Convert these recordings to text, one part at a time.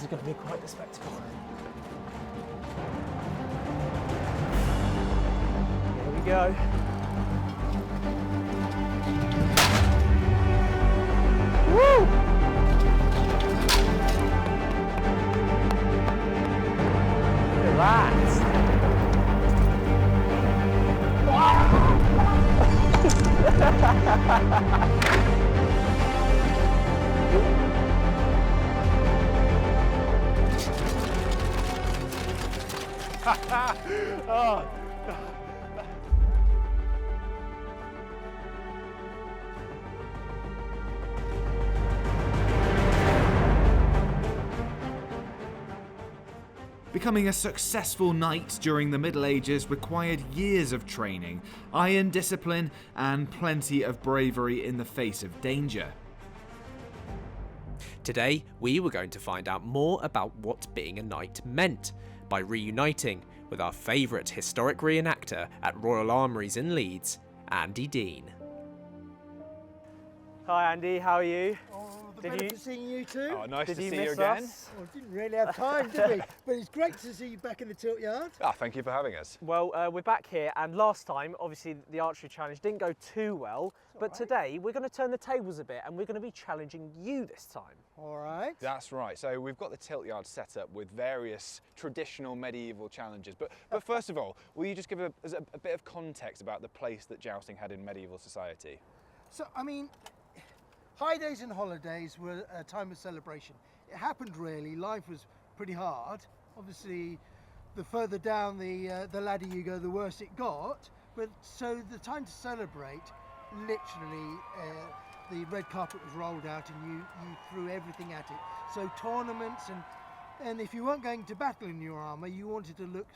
This is going to be quite the spectacle. Here we go. Woo! Relax. Oh. Becoming a successful knight during the Middle Ages required years of training, iron discipline, and plenty of bravery in the face of danger. Today, we were going to find out more about what being a knight meant by reuniting with our favourite historic reenactor at Royal Armouries in Leeds, Andy Dean. Hi Andy, how are you? Oh, the benefit of seeing you too. Oh, nice to Did see you you miss again. us? Well, didn't really have time, did we? But it's great to see you back in the tilt yard. Ah, thank you for having us. Well, we're back here, and last time, obviously, the archery challenge didn't go too well, but today we're going to turn the tables a bit, and we're going to be challenging you this time. All right. That's right. So we've got the tilt yard set up with various traditional medieval challenges. But first of all, will you just give us a bit of context about the place that jousting had in medieval society? So, I mean, high days and holidays were a time of celebration. It happened really, life was pretty hard. Obviously, the further down the ladder you go, the worse it got. But so the time to celebrate, literally, the red carpet was rolled out and you threw everything at it. So tournaments and if you weren't going to battle in your armour, you wanted to look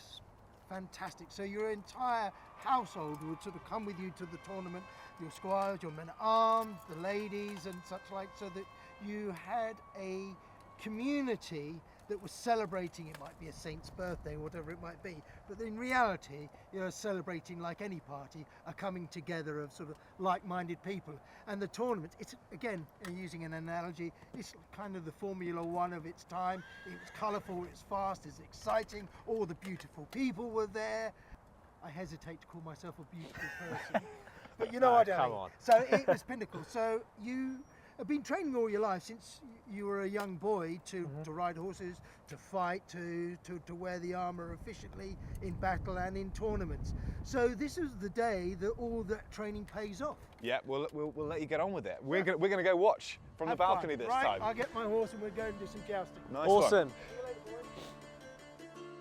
fantastic. So your entire household would sort of come with you to the tournament, your squires, your men-at-arms, the ladies and such like, so that you had a community that was celebrating. It might be a saint's birthday, whatever it might be, but in reality you're celebrating like any party, a coming together of sort of like-minded people. And the tournament, it's again, using an analogy, it's kind of the Formula One of its time. It was colourful, it's fast, it's exciting, all the beautiful people were there. I hesitate to call myself a beautiful person, but you know what I mean. Come on. So it was pinnacle. So you have been training all your life since you were a young boy to ride horses, to fight, to wear the armour efficiently in battle and in tournaments. So this is the day that all that training pays off. Yeah, we'll let you get on with it. We're gonna go watch from the balcony this time. I'll get my horse and we'll go and do some jousting. Nice Awesome. one.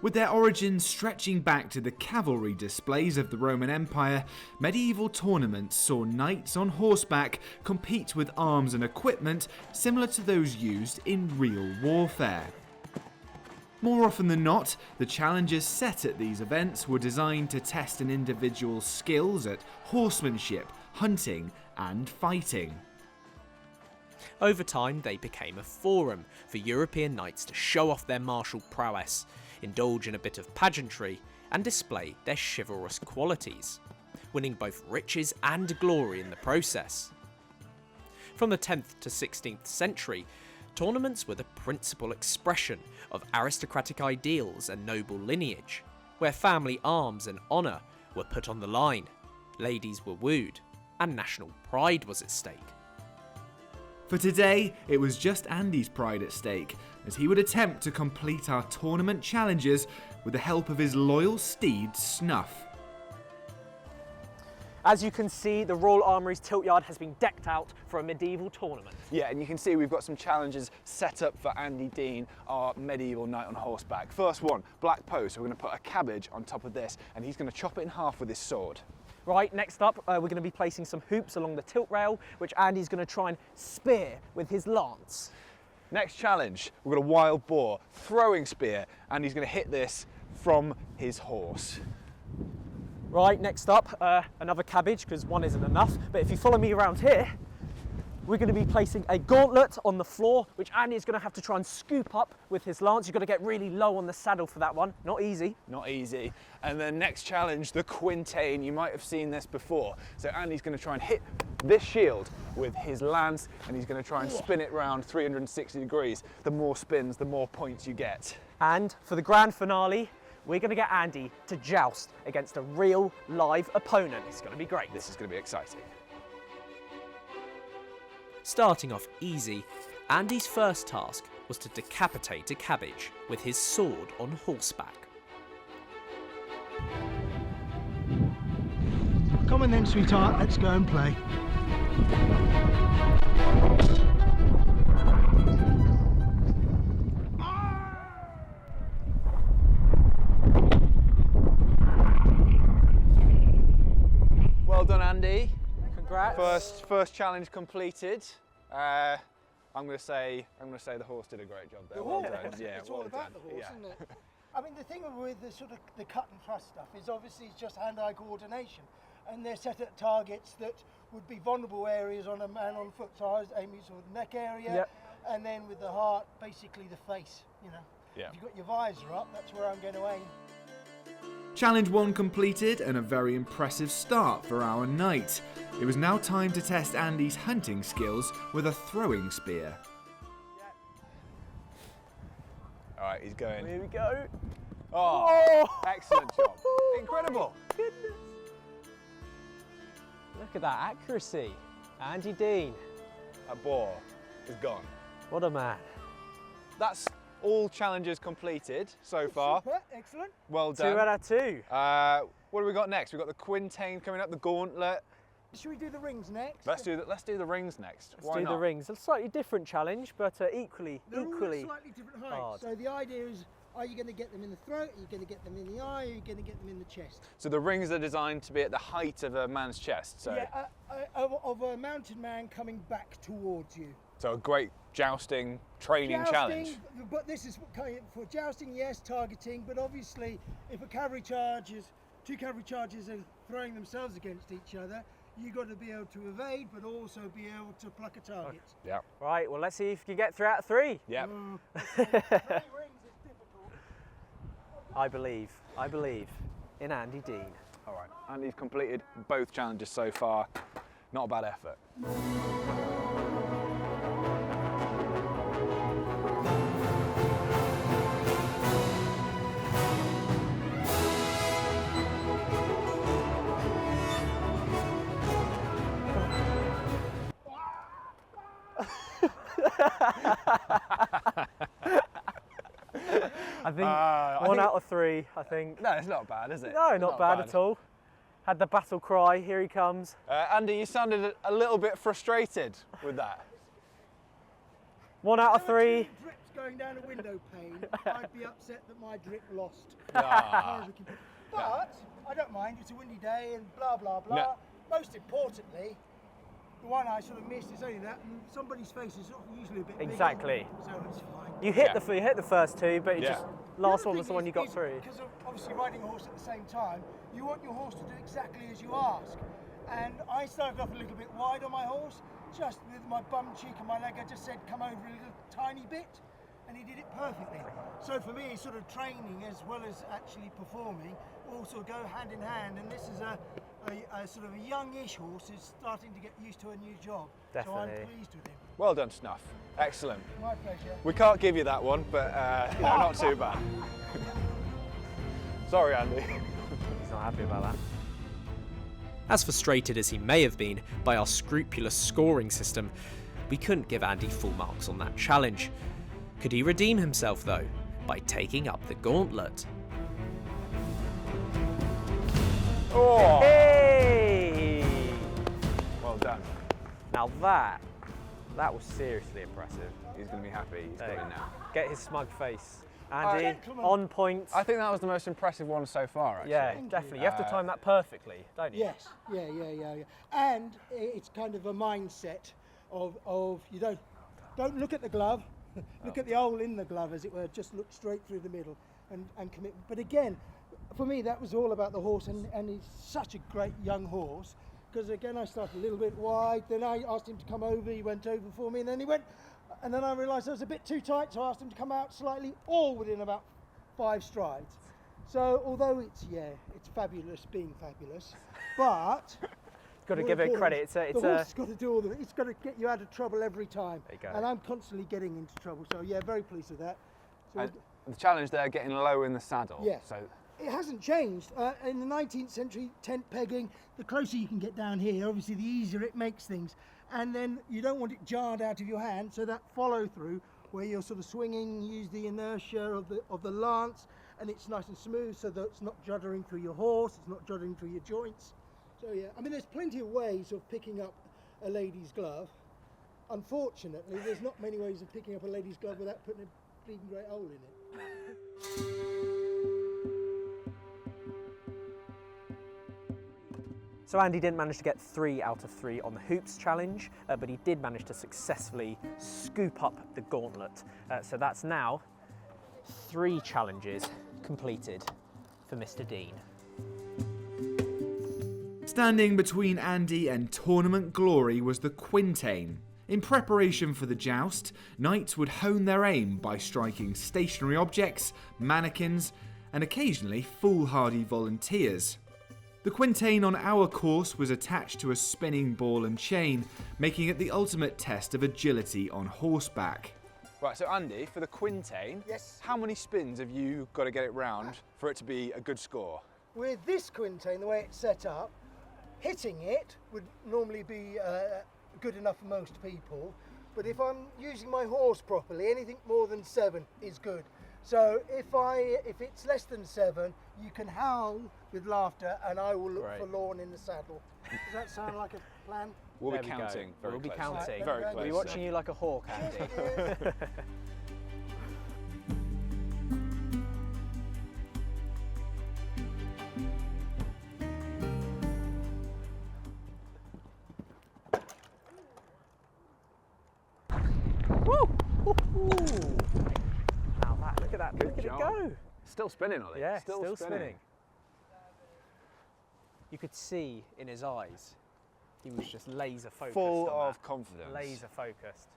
With their origins stretching back to the cavalry displays of the Roman Empire, medieval tournaments saw knights on horseback compete with arms and equipment similar to those used in real warfare. More often than not, the challenges set at these events were designed to test an individual's skills at horsemanship, hunting, and fighting. Over time, they became a forum for European knights to show off their martial prowess, indulge in a bit of pageantry, and display their chivalrous qualities, winning both riches and glory in the process. From the 10th to 16th century, tournaments were the principal expression of aristocratic ideals and noble lineage, where family arms and honour were put on the line, ladies were wooed, and national pride was at stake. For today, it was just Andy's pride at stake, as he would attempt to complete our tournament challenges with the help of his loyal steed, Snuff. As you can see, the Royal Armouries tilt yard has been decked out for a medieval tournament. Yeah, and you can see we've got some challenges set up for Andy Dean, our medieval knight on horseback. First one, black post. We're going to put a cabbage on top of this, and he's going to chop it in half with his sword. Right, next up, we're going to be placing some hoops along the tilt rail, which Andy's going to try and spear with his lance. Next challenge, we've got a wild boar throwing spear, and he's going to hit this from his horse. Right, next up, another cabbage, because one isn't enough. But if you follow me around here, we're going to be placing a gauntlet on the floor, which Andy is going to have to try and scoop up with his lance. You've got to get really low on the saddle for that one. Not easy. Not easy. And the next challenge, the quintane. You might have seen this before. So Andy's going to try and hit this shield with his lance, and he's going to try and spin it round 360 degrees. The more spins, the more points you get. And for the grand finale, we're going to get Andy to joust against a real live opponent. It's going to be great. This is going to be exciting. Starting off easy, Andy's first task was to decapitate a cabbage with his sword on horseback. Come on then, sweetheart, let's go and play. Well done, Andy. Congrats. First challenge completed. I'm going to say the horse did a great job there. Well done. Yeah, It's well all about done. the horse, Yeah. isn't it? I mean, the thing with the sort of the cut and thrust stuff is obviously it's just hand-eye coordination, and they're set at targets that would be vulnerable areas on a man on foot. So I was aiming sort of the neck area, and then with the heart, basically the face. You know, Yeah. if you've got your visor up, that's where I'm going to aim. Challenge 1 completed and a very impressive start for our knight. It was now time to test Andy's hunting skills with a throwing spear. All right, he's going. Here we go. Oh, excellent job. Incredible. Goodness. Look at that accuracy. Andy Dean. That boar is gone. What a man. That's all challenges completed so far. Super, excellent. Well 2 done. out of 2. What do we got next? We've got the quintane coming up, the gauntlet. Should we do the rings next? Let's do the rings next. Let's do the rings. A slightly different challenge, but equally They're all at equally slightly different heights. hard. So the idea is, are you going to get them in the throat? Are you going to get them in the eye? Are you going to get them in the chest? So the rings are designed to be at the height of a man's chest. So, Yeah, of a mounted man coming back towards you. so a great jousting training challenge. But this is for jousting, yes, targeting, but obviously if two cavalry charges are throwing themselves against each other, you've got to be able to evade, but also be able to pluck a target. Yeah. Right, well, let's see if you get 3 out of 3. Yeah. 3 rings is difficult. I believe in Andy Dean. All right. Andy's completed both challenges so far. Not a bad effort. I think I 1 think- out of 3, I think. No, it's not bad, is it? No, not bad at all. Had the battle cry, here he comes. Andy, you sounded a little bit frustrated with that. 1 out of 3. Drips going down a window pane, I'd be upset that my drip lost. Ah. But I don't mind, it's a windy day and blah, blah, blah. No. Most importantly, the one I sort of missed is only that, and somebody's face is usually a bit bigger, Exactly. so it's fine. You hit Yeah. you hit the first 2, but you Yeah. just last one was the one you got through. Because of obviously riding a horse at the same time, you want your horse to do exactly as you ask. And I started off a little bit wide on my horse, just with my bum cheek and my leg. I just said, come over a little tiny bit, and he did it perfectly. So for me, sort of training as well as actually performing also go hand in hand. And this is a sort of a youngish horse who's starting to get used to a new job. So Definitely. I'm pleased with him. Well done, Snuff. Excellent. My pleasure. We can't give you that one, but not too bad. Sorry, Andy. He's not happy about that. As frustrated as he may have been by our scrupulous scoring system, we couldn't give Andy full marks on that challenge. Could he redeem himself though, by taking up the gauntlet? Oh, Hey! well done. Now that was seriously impressive. He's going to be happy. He's There. going now. Get his smug face. Andy, Gentlemen. on point. I think that was the most impressive one so far, actually. Yeah, Thank you. definitely. You have to time that perfectly, don't you? Yes, yeah. And it's kind of a mindset of you don't look at the glove, look at the hole in the glove, as it were. Just look straight through the middle and commit. But again, for me, that was all about the horse, and he's such a great young horse. because again I started a little bit wide, then I asked him to come over, he went over for me, and then he went, and then I realised I was a bit too tight, so I asked him to come out slightly, all within about 5 strides. So although it's fabulous being fabulous, but Got to give it credit. The horse has got to do all the. It's got to get you out of trouble every time. There you go. And I'm constantly getting into trouble. So yeah, very pleased with that. So the challenge there, getting low in the saddle. Yeah. So it hasn't changed. In the 19th century, tent pegging, the closer you can get down here, obviously the easier it makes things. And then you don't want it jarred out of your hand, so that follow through where you're sort of swinging, use the inertia of the lance, and it's nice and smooth, so that it's not juddering through your horse, it's not juddering through your joints. So yeah, I mean, there's plenty of ways of picking up a lady's glove. Unfortunately, there's not many ways of picking up a lady's glove without putting a bleeding great hole in it. So Andy didn't manage to get 3 out of 3 on the hoops challenge, but he did manage to successfully scoop up the gauntlet. So that's now 3 challenges completed for Mr. Dean. Standing between Andy and tournament glory was the quintane. In preparation for the joust, knights would hone their aim by striking stationary objects, mannequins, and occasionally foolhardy volunteers. The quintane on our course was attached to a spinning ball and chain, making it the ultimate test of agility on horseback. right, so Andy, for the quintane, Yes. how many spins have you got to get it round for it to be a good score? With this quintane, the way it's set up, hitting it would normally be good enough for most people, but if I'm using my horse properly, anything more than 7 is good. So if it's less than 7, you can howl with laughter and I will look Great. forlorn in the saddle. Does that sound like a plan? We'll There be we go. counting very We'll be closely. counting. Very We'll closely. We'll be watching you like a hawk, Andy. Woo! Woo-hoo. Now that, look at that, Good look at it job. go. Still spinning, Ollie. Yeah, still spinning. You could see in his eyes, he was just laser focused. Full on of that. confidence. Laser focused.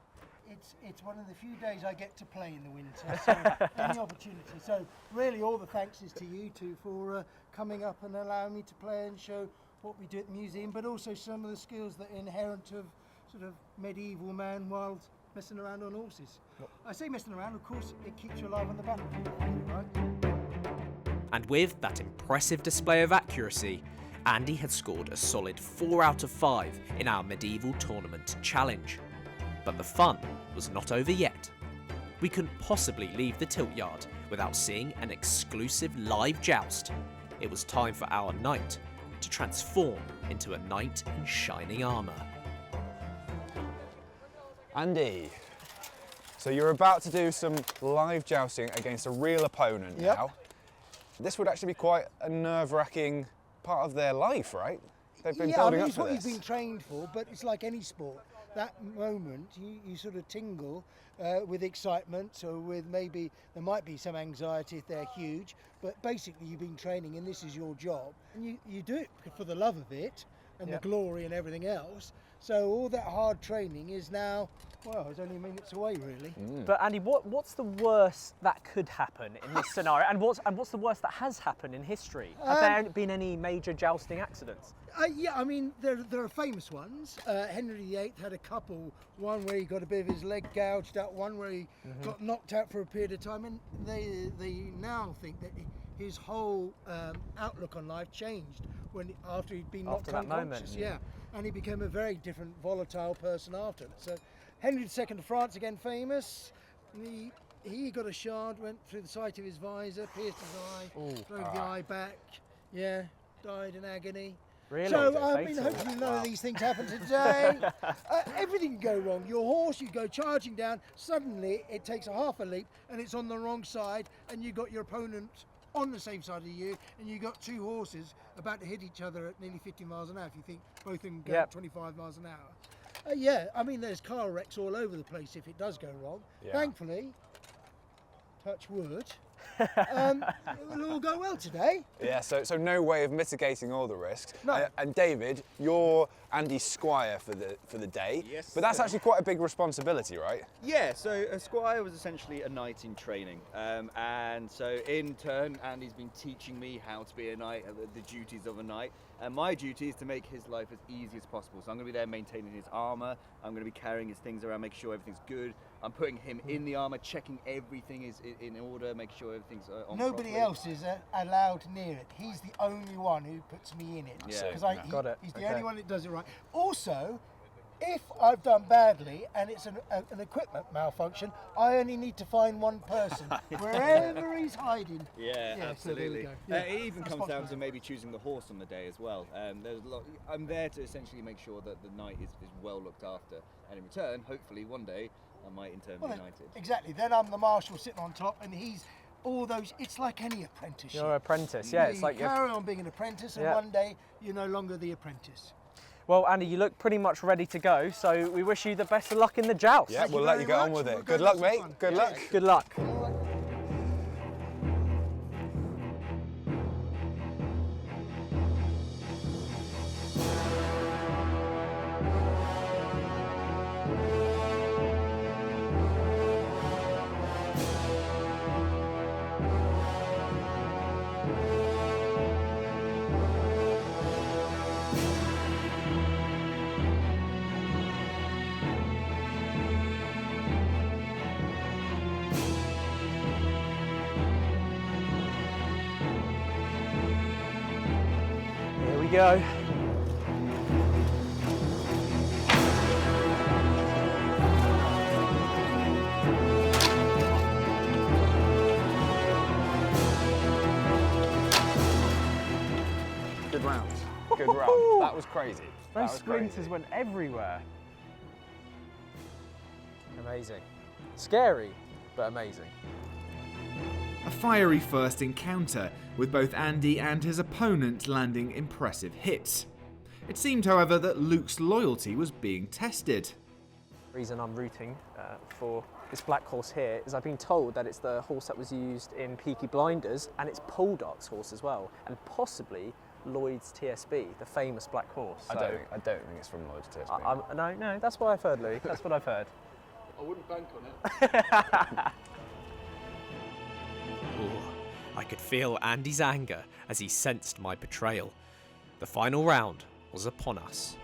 It's one of the few days I get to play in the winter, so any opportunity. So really all the thanks is to you two for coming up and allowing me to play and show what we do at the museum, but also some of the skills that are inherent of sort of medieval man while messing around on horses. I say messing around, of course, it keeps you alive on the battlefield, right? And with that impressive display of accuracy, Andy had scored a solid 4 out of 5 in our medieval tournament challenge. But the fun was not over yet. We couldn't possibly leave the tilt yard without seeing an exclusive live joust. It was time for our knight to transform into a knight in shining armour. Andy, so you're about to do some live jousting against a real opponent Yep. now. This would actually be quite a nerve-wracking part of their life, right? They've been Yeah, building I mean, up it's for what this. you've been trained for, but it's like any sport. That moment, you sort of tingle with excitement, so with maybe, there might be some anxiety if they're huge, but basically you've been training and this is your job. And you do it for the love of it and Yep. the glory and everything else. So all that hard training is now, well, it's only minutes away really. But Andy, what's the worst that could happen in this scenario? And what's the worst that has happened in history? Have there been any major jousting accidents? Yeah, I mean, there are famous ones. Henry VIII had a couple, one where he got a bit of his leg gouged out, one where he got knocked out for a period of time, and they now think that his whole outlook on life changed after he'd been knocked After that moment, unconscious. Yeah, and he became a very different, volatile person after that. So Henry II of France, again famous, he got a shard, went through the side of his visor, pierced his eye, drove the eye back, yeah, died in agony. Really? So, I mean, Fatal. hopefully none of these things happen today. Everything can go wrong. Your horse, you go charging down, suddenly it takes a half a leap and it's on the wrong side and you got your opponent on the same side of you and you got 2 horses about to hit each other at nearly 50 miles an hour if you think both of them go Yep. at 25 miles an hour. Yeah, I mean, there's car wrecks all over the place if it does go wrong. Yeah. Thankfully, touch wood, It will all go well today. Yeah, so no way of mitigating all the risks. No. And David, you're Andy's squire for the day. Yes, But that's sir. actually quite a big responsibility, right? Yeah, so a squire was essentially a knight in training. And so in turn, Andy's been teaching me how to be a knight, the duties of a knight. And my duty is to make his life as easy as possible. So I'm going to be there maintaining his armour. I'm going to be carrying his things around, making sure everything's good. I'm putting him in the armour, checking everything is in order, make sure everything's on Nobody properly. else is allowed near it. He's the only one who puts me in it. Yeah. Because Got it. he's the Okay. only one that does it right. Also, if I've done badly and it's an equipment malfunction, I only need to find one person, wherever he's hiding. Yeah, Yeah, so there we absolutely. go. Yeah, It even that's comes down possible. to maybe choosing the horse on the day as well. There's a lot. I'm there to essentially make sure that the knight is well looked after, and in return, hopefully one day I might in turn Well, be then, knighted. exactly. Then I'm the marshal sitting on top, and he's all those. It's like any apprenticeship. You're an apprentice, yeah. It's You like you're... carry on being an apprentice, and Yeah. one day you're no longer the apprentice. Well, Andy, you look pretty much ready to go, so we wish you the best of luck in the joust. Yeah, Thank we'll you let very you get on much. with We'll it. go Good have luck, some mate. fun. Good Yeah. luck. Good luck. Here we go. Good round. Good round. That was crazy. That Those was splinters crazy. went everywhere. Amazing. Scary, but amazing. A fiery first encounter, with both Andy and his opponent landing impressive hits. It seemed, however, that Luke's loyalty was being tested. The reason I'm rooting for this black horse here is I've been told that it's the horse that was used in Peaky Blinders, and it's Poldark's horse as well, and possibly Lloyd's TSB, the famous black horse. I So don't think it's from Lloyd's TSB. no, that's what I've heard, Louis. That's what I've heard. I wouldn't bank on it. Ooh, I could feel Andy's anger as he sensed my betrayal. The final round was upon us.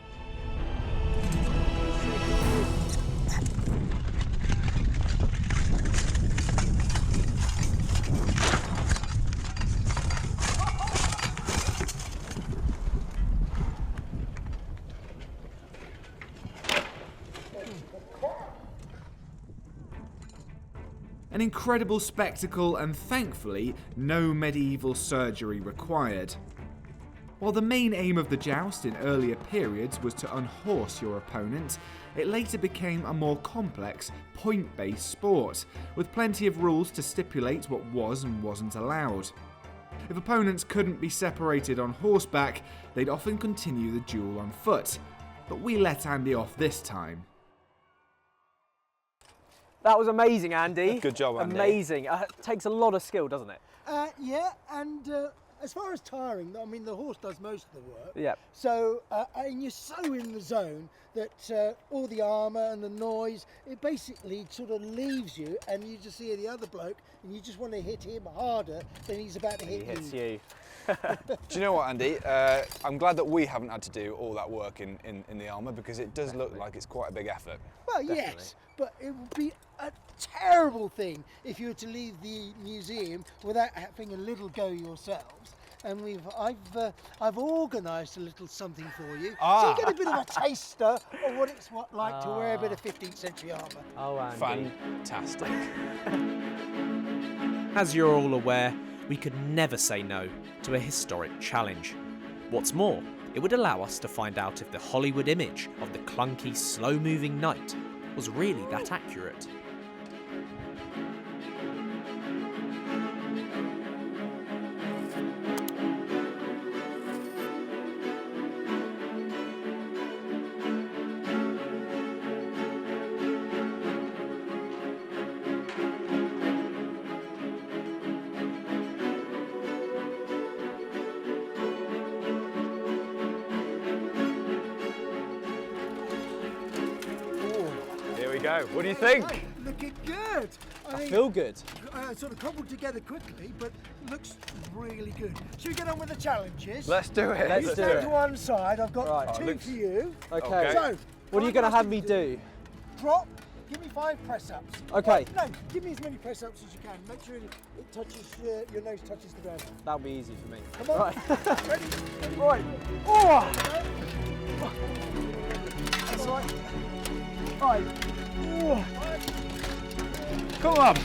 An incredible spectacle, and thankfully, no medieval surgery required. While the main aim of the joust in earlier periods was to unhorse your opponent, it later became a more complex, point-based sport, with plenty of rules to stipulate what was and wasn't allowed. If opponents couldn't be separated on horseback, they'd often continue the duel on foot, but we let Andy off this time. That was amazing, Andy. Good job, Andy. Amazing. Takes a lot of skill, doesn't it? Yeah, and as far as tiring, I mean, the horse does most of the work. Yep. So, and you're so in the zone that all the armour and the noise, it basically sort of leaves you, and you just see the other bloke, and you just want to hit him harder than he's about to He hit hits you. you. Do you know what, Andy? I'm glad that we haven't had to do all that work in the armour, because it does look like it's quite a big effort. Well, yes, but it would be a terrible thing if you were to leave the museum without having a little go yourselves. And I've organised a little something for you, so you get a bit of a taster of what it's like to wear a bit of 15th century armour. Oh, Andy. Fantastic. As you're all aware, we could never say no to a historic challenge. What's more, it would allow us to find out if the Hollywood image of the clunky, slow-moving knight was really that accurate. go. What do you think? Looking good. I feel good. Sort of cobbled together quickly, but looks really good. Should we get on with the challenges? Let's do it. Let's You do stand it. to one side. I've got Right. two looks- for you. Okay. So, What are you going to have me do? Drop. Give me 5 press-ups. Okay. No, give me as many press-ups as you can. Make sure it touches your nose touches the ground. That'll be easy for me. Come on. Right. Ready? Right. Oh! That's right. 5. Come on.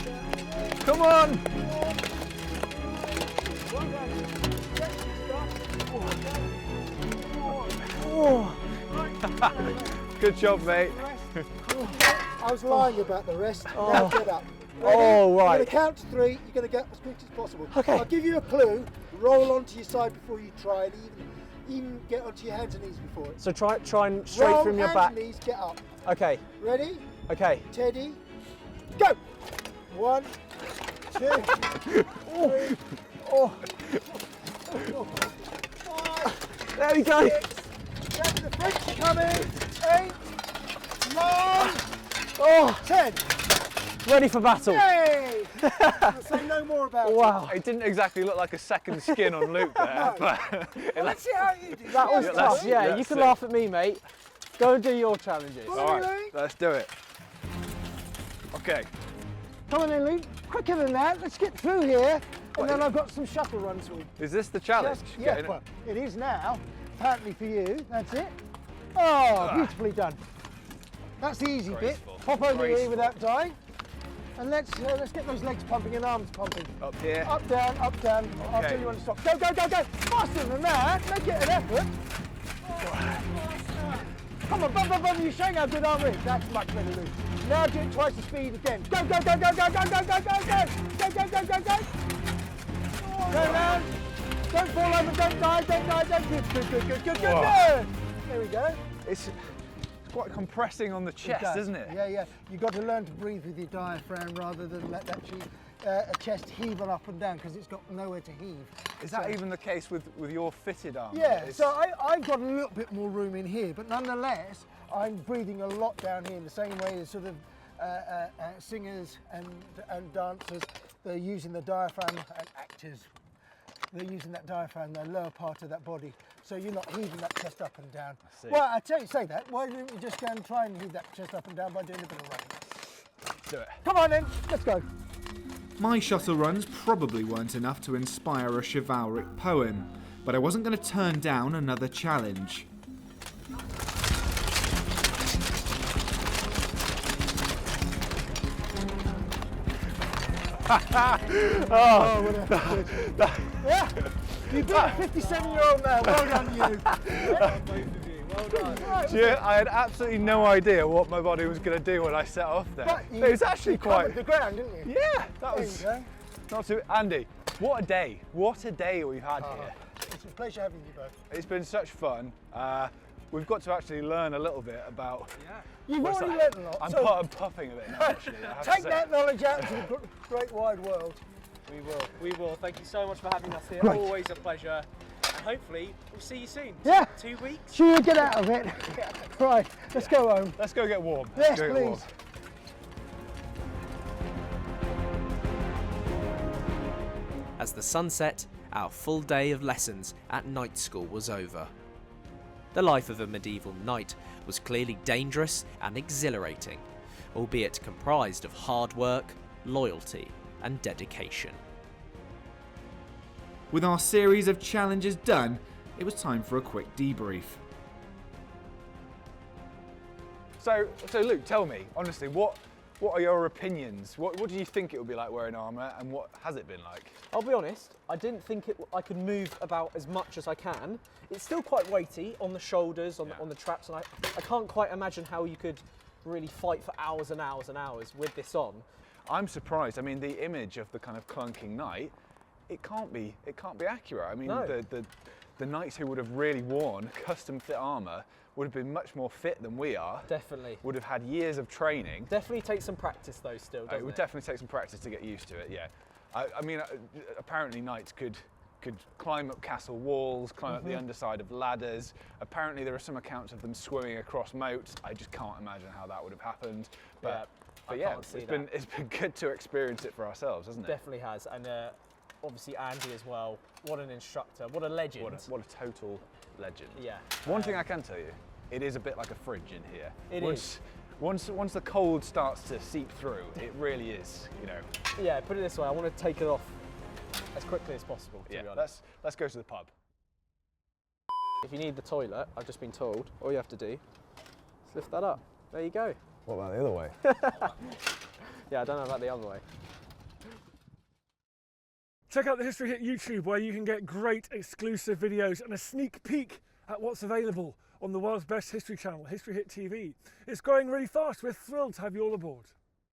Come on. Good job, mate. I was lying about the rest. Now get up. Ready? Oh, right. You're going to count to 3. You're going to get as quick as possible. Okay. I'll give you a clue. Roll onto your side before you try and even get onto your hands and knees before it. So try and straight Roll, from your hands back. and knees, get up. Okay. Ready? Okay. Teddy, go! 1, 2, 3, 4, 5, There we go. 6, 7, the French are coming, 8, 9, Oh, 10. ready for battle. Yay! I'll say no more about it. Wow. It didn't exactly look like a second skin on Luke there, No. but Well, let's see how you do. That was Yeah, tough. let's- Yeah, you let's can see. laugh at me, mate. Go and do your challenges. all right, let's do it. Okay. Come on in, Luke. Quicker than that. Let's get through here. And then I've got some shuttle runs for you. Is this the challenge? Yeah, Getting it- well, it is now. Apparently for you. That's it. Oh, beautifully done. That's the easy Graceful. bit. Hop over here Graceful. without dying. And let's get those legs pumping and arms pumping. Up here. Up, down, up, down. I'll Okay. tell you when to stop. Go, go, go, go. Faster than that. Make it an effort. Come on, bum, bum, bum. You're showing how good armour is. That's much better, Luke. Now do it twice the speed again. Go, go, go, go, go, go, go, go, go, go. Go, go, go, go, go. Turn around. Don't fall over, don't die, don't die, don't. Good, good, good, good, good, good, Whoa. good. There we go. It's quite compressing on the chest, does. isn't it? Yeah, yeah. You've got to learn to breathe with your diaphragm rather than let that chest heave on up and down because it's got nowhere to heave. Is that even the case with your fitted armour? Yeah, It's- so I've got a little bit more room in here, but nonetheless, I'm breathing a lot down here in the same way as sort of singers and dancers. They're using the diaphragm, and actors. They're using that diaphragm, the lower part of that body. So you're not heaving that chest up and down. see. Well, I tell you, say that. Why don't you just go and try and heave that chest up and down by doing a bit of running? do it. Come on then, let's go. My shuttle runs probably weren't enough to inspire a chivalric poem, but I wasn't going to turn down another challenge. Yeah, you beat a 57-year-old man. Well done, you. Yeah, I had absolutely no idea what my body was going to do when I set off there. But It was actually you quite. covered the ground, didn't you? Yeah, that There was you go. not too. Andy, what a day! What a day we've had here. It's a pleasure having you both. It's been such fun. We've got to actually learn a little bit about. You've what's already that? learned a lot. I'm, so I'm puffing a bit now, actually. I have to take say. that knowledge out into the great wide world. We will. We will. Thank you so much for having us here. Right. Always a pleasure. And hopefully we'll see you soon. Yeah. 2 weeks. Sure you get out of it. Right, let's go home. Let's go get warm. Let's Yes, go get warm. please. As the sun set, our full day of lessons at night school was over. The life of a medieval knight was clearly dangerous and exhilarating, albeit comprised of hard work, loyalty, and dedication. With our series of challenges done, it was time for a quick debrief. So Luke, tell me honestly, what are your opinions? What do you think it would be like wearing armour, and what has it been like? I'll be honest, I didn't think I could move about as much as I can. It's still quite weighty on the shoulders, on the traps, and I can't quite imagine how you could really fight for hours and hours and hours with this on. I'm surprised. I mean, the image of the kind of clunking knight, it can't be accurate. I mean, No. the knights who would have really worn custom fit armour would have been much more fit than we are. Definitely. Would have had years of training. Definitely take some practice though still, doesn't It would definitely take some practice to get used to it. Yeah. I mean, apparently knights could could climb up castle walls, climb up the underside of ladders. Apparently there are some accounts of them swimming across moats. I just can't imagine how that would have happened. But yeah, it's been good to experience it for ourselves, hasn't it? Definitely has, and obviously Andy as well. What an instructor, what a legend. What a total legend. Yeah. One thing I can tell you, it is a bit like a fridge in here. It is. Once the cold starts to seep through, it really is, you know. Yeah, put it this way, I want to take it off as quickly as possible, to be honest. Let's go to the pub. If you need the toilet, I've just been told, all you have to do is lift that up. There you go. What about the other way? Yeah, I don't know about the other way. Check out the History Hit YouTube, where you can get great exclusive videos and a sneak peek at what's available on the world's best history channel, History Hit TV. It's growing really fast. We're thrilled to have you all aboard.